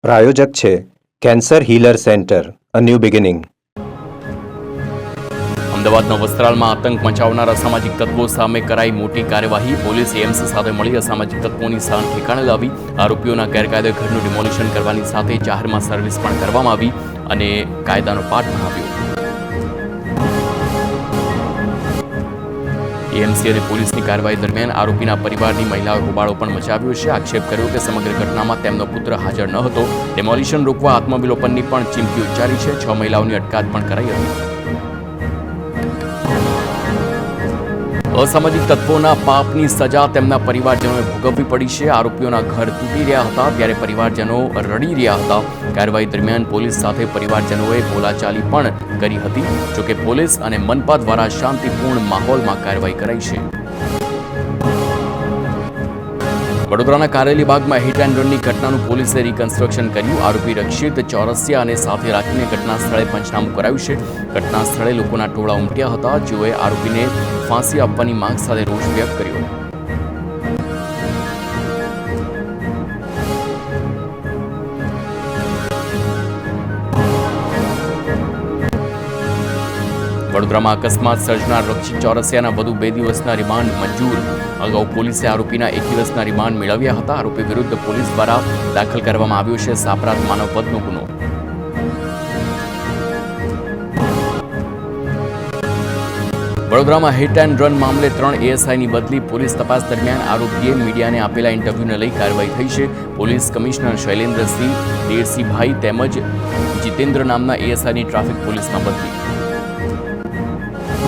પ્રાયોજક છે cancer healer centre, a new beginning. અમદાવાદના વસ્ત્રાલમાં આતંક મચાવનારા અસામાજિક તત્વો સામે કરાઈ મોટી કાર્યવાહી. પોલીસે એએમસી સાથે મળી અસામાજિક તત્વોની સાન ઠેકાણે લાવી. આરોપીઓના ગેરકાયદે ઘરનું ડિમોલિશન કરવાની સાથે જાહેરમાં સર્વિસ પણ કરવામાં આવી અને કાયદાનો પાઠ ભણાવ્યો. એએમસી અને પોલીસની કાર્યવાહી દરમિયાન આરોપીના પરિવારની મહિલાઓએ હોબાળો પણ મચાવ્યો છે. આક્ષેપ કર્યો કે સમગ્ર ઘટનામાં તેમનો પુત્ર હાજર ન હતો. ડેમોલિશન રોકવા આત્મવિલોપનની પણ ચીમકી ઉચ્ચારી છે. 6 મહિલાઓની અટકાયત પણ કરાઈ હતી. અસામાજિક તત્વોના પાપની સજા તેમના પરિવારજનોએ ભોગવવી પડી છે. આરોપીઓના ઘર તૂટી રહ્યા હતા ત્યારે પરિવારજનો રડી રહ્યા હતા. કાર્યવાહી દરમિયાન પોલીસ સાથે પરિવારજનોએ બોલાચાલી પણ કરી હતી. જોકે પોલીસ અને મનપા દ્વારા શાંતિપૂર્ણ માહોલમાં કાર્યવાહી કરાઈ છે. વડોદરાના કારેલીબાગમાં હિટ એન્ડ રનની ઘટનાનું પોલીસે રિકન્સ્ટ્રક્શન કર્યું. આરોપી રક્ષિત ચોરસિયા અને સાથે રાખીને ઘટના સ્થળે પંચનામું કરાયું છે. ઘટના સ્થળે લોકોના ટોળા ઉમટ્યા હતા, જેઓએ આરોપીને ફાંસી આપવાની માંગ સાથે રોષ વ્યક્ત કર્યો. વડોદરામાં અકસ્માત સર્જનાર રક્ષિત ચોરસિયાના વધુ 2 દિવસના રિમાન્ડ મંજૂર. અગાઉ પોલીસે આરોપીના 1 દિવસના રિમાન્ડ મેળવ્યા હતા. આરોપી વિરુદ્ધ પોલીસ દ્વારા દાખલ કરવામાં આવ્યો છે સાપરાધ માનવવધનો ગુનો. વડોદરામાં હિટ એન્ડ રન મામલે 3 એએસઆઈની બદલી. પોલીસ તપાસ દરમિયાન આરોપીએ મીડિયાને આપેલા ઇન્ટરવ્યૂને લઈ કાર્યવાહી થઈ છે. પોલીસ કમિશનર શૈલેન્દ્રસિંહ દેરસિંહભાઈ તેમજ જીતેન્દ્ર નામના એએસઆઈની ટ્રાફિક પોલીસમાં બદલી.